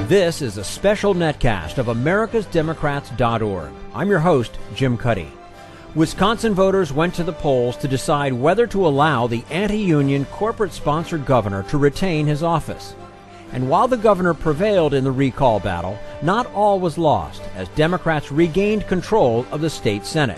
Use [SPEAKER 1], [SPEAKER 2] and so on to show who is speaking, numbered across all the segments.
[SPEAKER 1] This is a special netcast of americasdemocrats.org. I'm your host, Jim Cuddy. Wisconsin voters went to the polls to decide whether to allow the anti-union, corporate-sponsored governor to retain his office. And while the governor prevailed in the recall battle, not all was lost as Democrats regained control of the state Senate.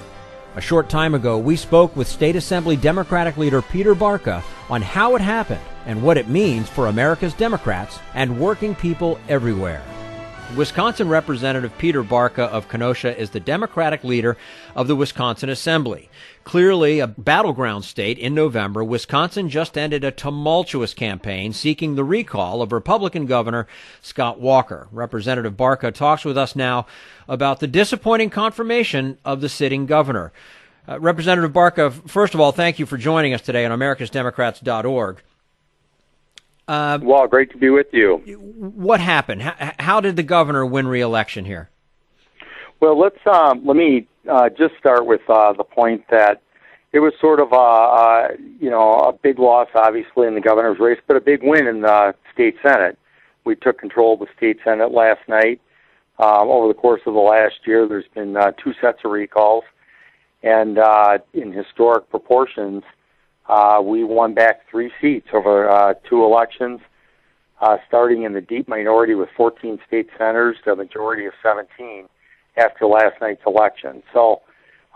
[SPEAKER 1] A short time ago, we spoke with State Assembly Democratic leader Peter Barca on how it happened and what it means for America's Democrats and working people everywhere. Wisconsin Representative Peter Barca of Kenosha is the Democratic leader of the Wisconsin Assembly. Clearly a battleground state in November, Wisconsin just ended a tumultuous campaign seeking the recall of Republican Governor Scott Walker. Representative Barca talks with us now about the disappointing confirmation of the sitting governor. Representative Barca, first of all, thank you for joining us today on americasdemocrats.org.
[SPEAKER 2] Well, great to be with you.
[SPEAKER 1] What happened? How did the governor win re-election here?
[SPEAKER 2] Well, let me just start with the point that it was sort of a big loss, obviously, in the governor's race, but a big win in the state Senate. We took control of the state Senate last night. Over the course of the last year, there's been two sets of recalls, and in historic proportions, we won back 3 seats over 2 elections, starting in the deep minority with 14 state senators to a majority of 17 after last night's election. So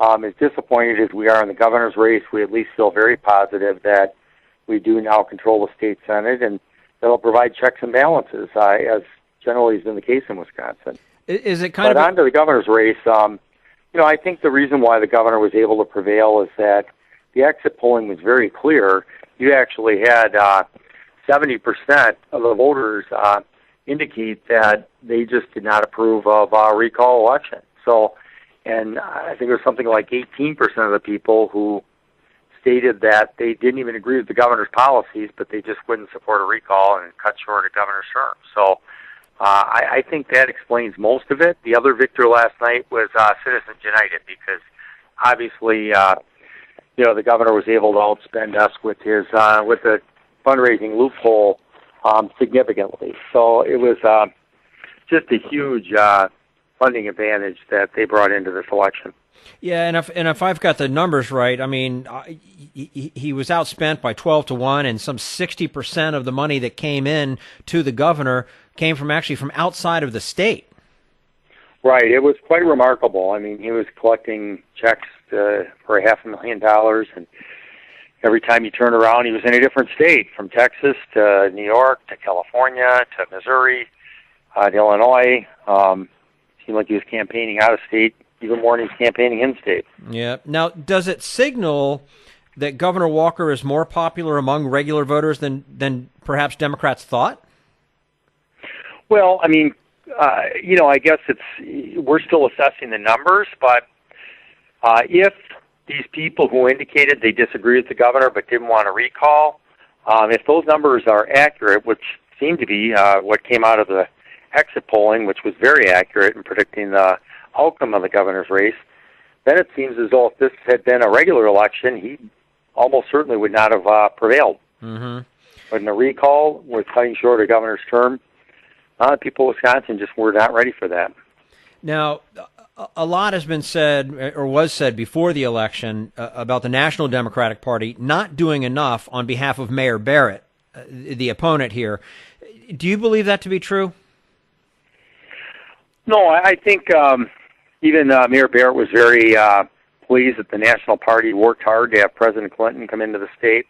[SPEAKER 2] as disappointed as we are in the governor's race, we at least feel very positive that we do now control the state Senate, and that'll provide checks and balances, as generally has been the case in Wisconsin.
[SPEAKER 1] Is it kind
[SPEAKER 2] But on to the governor's race, I think the reason why the governor was able to prevail is that the exit polling was very clear. You actually had 70% of the voters indicate that they just did not approve of a recall election. So, and I think it was something like 18% of the people who stated that they didn't even agree with the governor's policies, but they just wouldn't support a recall and cut short a governor's term. So I think that explains most of it. The other victor last night was Citizens United, because obviously the governor was able to outspend us with his with the fundraising loophole significantly. So it was just a huge funding advantage that they brought into this election.
[SPEAKER 1] Yeah, and if I've got the numbers right, I mean, he was outspent by 12-1, and some 60% of the money that came in to the governor came from outside of the state.
[SPEAKER 2] Right, it was quite remarkable. I mean, he was collecting checks for $500,000, and every time you turn around, he was in a different state, from Texas to New York to California to Missouri to Illinois. Seemed like he was campaigning out of state even more than he was campaigning in state.
[SPEAKER 1] Yeah. Now, does it signal that Governor Walker is more popular among regular voters than perhaps Democrats thought?
[SPEAKER 2] Well, I mean, I guess we're still assessing the numbers, but if these people who indicated they disagree with the governor but didn't want to recall, if those numbers are accurate, which seem to be what came out of the exit polling, which was very accurate in predicting the outcome of the governor's race, then it seems as though if this had been a regular election, he almost certainly would not have prevailed.
[SPEAKER 1] Mm-hmm.
[SPEAKER 2] But in a recall, with cutting short a governor's term, people in Wisconsin just were not ready for that.
[SPEAKER 1] Now, a lot has been said, or was said before the election, about the National Democratic Party not doing enough on behalf of Mayor Barrett, the opponent here. Do you believe that to be true?
[SPEAKER 2] No, I think even Mayor Barrett was very pleased that the National Party worked hard to have President Clinton come into the state.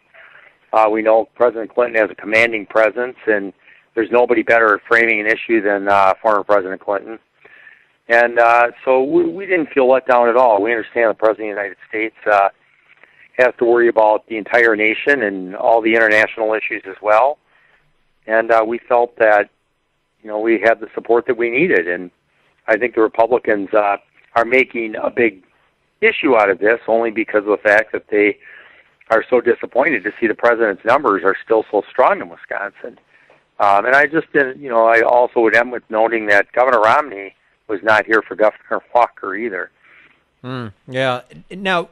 [SPEAKER 2] We know President Clinton has a commanding presence, and there's nobody better at framing an issue than former President Clinton. And so we didn't feel let down at all. We understand the President of the United States has to worry about the entire nation and all the international issues as well. And we felt that, we had the support that we needed. And I think the Republicans are making a big issue out of this only because of the fact that they are so disappointed to see the president's numbers are still so strong in Wisconsin. And I just didn't, I also would end with noting that Governor Romney was not here for Governor Walker either.
[SPEAKER 1] Yeah. Now,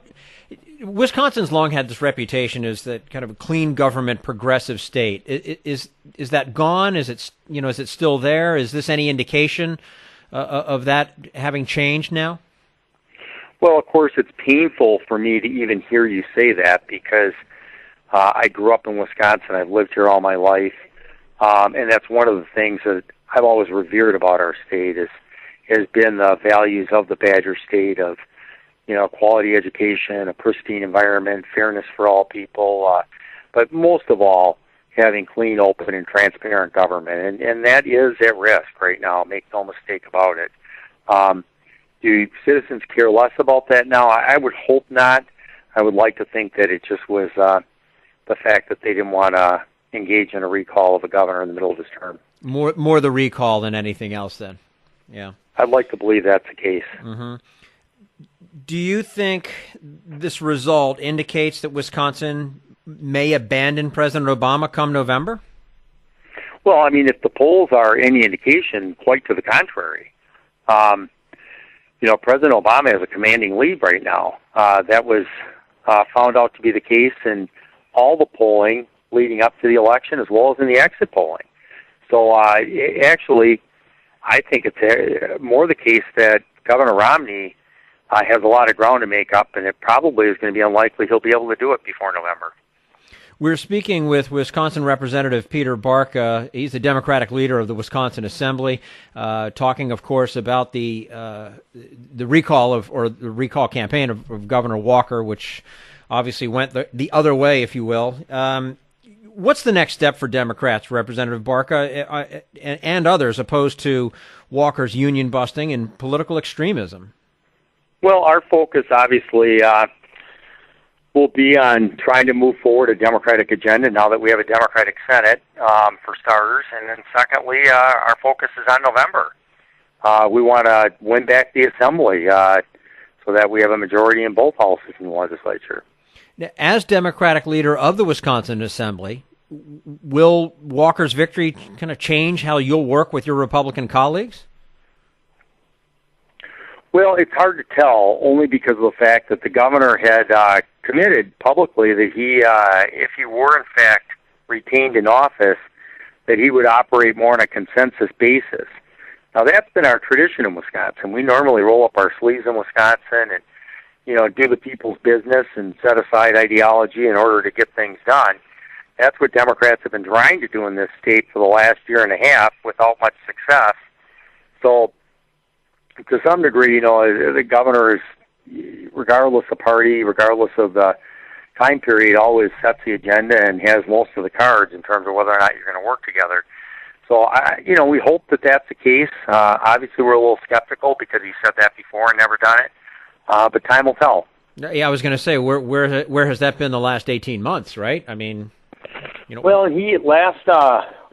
[SPEAKER 1] Wisconsin's long had this reputation as that kind of a clean government, progressive state. Is that gone? Is it is it still there? Is this any indication of that having changed now?
[SPEAKER 2] Well, of course, it's painful for me to even hear you say that because I grew up in Wisconsin. I've lived here all my life, and that's one of the things that I've always revered about our state has been the values of the Badger State of quality education, a pristine environment, fairness for all people, but most of all, having clean, open, and transparent government. And that is at risk right now, make no mistake about it. Do citizens care less about that now? I would hope not. I would like to think that it just was the fact that they didn't want to engage in a recall of a governor in the middle of his term.
[SPEAKER 1] More the recall than anything else then. Yeah.
[SPEAKER 2] I'd like to believe that's the case.
[SPEAKER 1] Mm-hmm. Do you think this result indicates that Wisconsin may abandon President Obama come November?
[SPEAKER 2] Well, I mean, if the polls are any indication, quite to the contrary. President Obama has a commanding lead right now. That was found out to be the case in all the polling leading up to the election as well as in the exit polling. So actually, I think it's more the case that Governor Romney has a lot of ground to make up, and it probably is going to be unlikely he'll be able to do it before November.
[SPEAKER 1] We're speaking with Wisconsin Representative Peter Barca. He's the Democratic leader of the Wisconsin Assembly, talking, of course, about the recall or the recall campaign of Governor Walker, which obviously went the other way, if you will. What's the next step for Democrats, Representative Barca, and others opposed to Walker's union busting and political extremism?
[SPEAKER 2] Well, our focus obviously will be on trying to move forward a Democratic agenda now that we have a Democratic Senate, for starters. And then secondly, our focus is on November. We want to win back the Assembly so that we have a majority in both houses in the legislature.
[SPEAKER 1] Now, as Democratic leader of the Wisconsin Assembly, will Walker's victory kind of change how you'll work with your Republican colleagues?
[SPEAKER 2] Well, it's hard to tell, only because of the fact that the governor had committed publicly that he, if he were in fact retained in office, that he would operate more on a consensus basis. Now, that's been our tradition in Wisconsin. We normally roll up our sleeves in Wisconsin and, do the people's business and set aside ideology in order to get things done. That's what Democrats have been trying to do in this state for the last year and a half without much success. So, to some degree, the governor is, regardless of party, regardless of the time period, always sets the agenda and has most of the cards in terms of whether or not you're going to work together. So, we hope that that's the case. Obviously, we're a little skeptical because he said that before and never done it. But time will tell.
[SPEAKER 1] Yeah, I was going to say, where has that been the last 18 months, right? I mean,
[SPEAKER 2] Well, last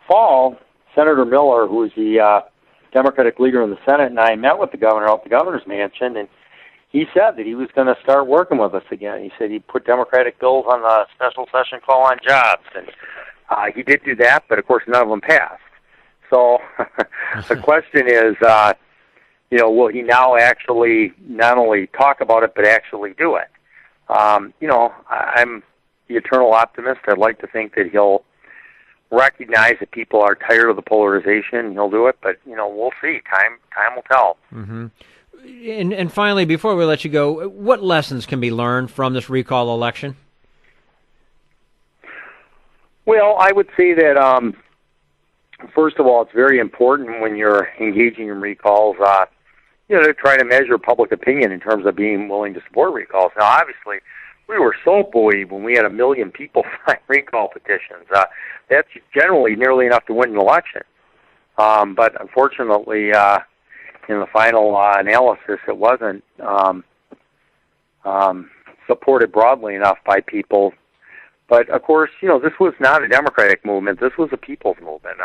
[SPEAKER 2] fall, Senator Miller, who's the Democratic leader in the Senate, and I met with the governor at the governor's mansion, and he said that he was going to start working with us again. He said he'd put Democratic bills on the special session call on jobs, and he did do that, but of course none of them passed. So the question is, will he now actually not only talk about it, but actually do it? I'm the eternal optimist. I'd like to think that he'll recognize that people are tired of the polarization. He'll do it, but we'll see. Time will tell.
[SPEAKER 1] Mm-hmm. And finally, before we let you go, what lessons can be learned from this recall election?
[SPEAKER 2] Well, I would say that first of all, it's very important when you're engaging in recalls, to try to measure public opinion in terms of being willing to support recalls. Now, obviously, we were so buoyed when we had 1 million people sign recall petitions. That's generally nearly enough to win an election. But unfortunately, in the final analysis, it wasn't supported broadly enough by people. But, of course, this was not a Democratic movement. This was a people's movement.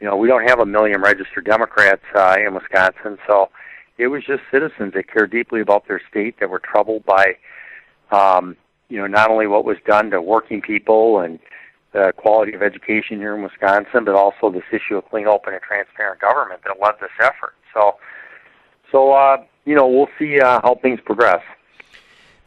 [SPEAKER 2] We don't have 1 million registered Democrats in Wisconsin, so it was just citizens that care deeply about their state, that were troubled by not only what was done to working people and the quality of education here in Wisconsin, but also this issue of clean, open, and transparent government that led this effort. So we'll see how things progress.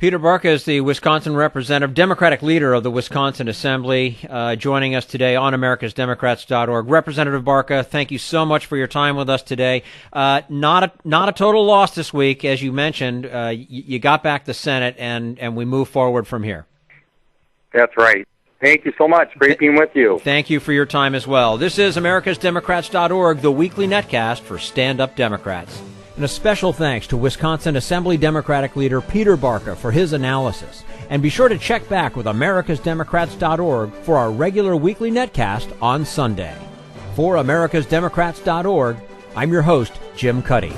[SPEAKER 1] Peter Barca is the Wisconsin representative, Democratic leader of the Wisconsin Assembly, joining us today on americasdemocrats.org. Representative Barca, thank you so much for your time with us today. Not a total loss this week, as you mentioned. You got back the Senate, and we move forward from here.
[SPEAKER 2] That's right. Thank you so much. Great being with you.
[SPEAKER 1] Thank you for your time as well. This is americasdemocrats.org, the weekly netcast for stand-up Democrats. And a special thanks to Wisconsin Assembly Democratic leader Peter Barca for his analysis. And be sure to check back with americasdemocrats.org for our regular weekly netcast on Sunday. For americasdemocrats.org, I'm your host, Jim Cuddy.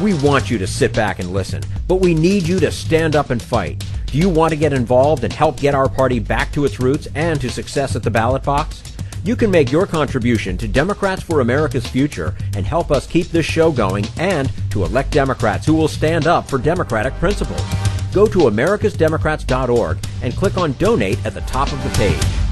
[SPEAKER 1] We want you to sit back and listen, but we need you to stand up and fight. Do you want to get involved and help get our party back to its roots and to success at the ballot box? You can make your contribution to Democrats for America's Future and help us keep this show going and to elect Democrats who will stand up for democratic principles. Go to americasdemocrats.org and click on Donate at the top of the page.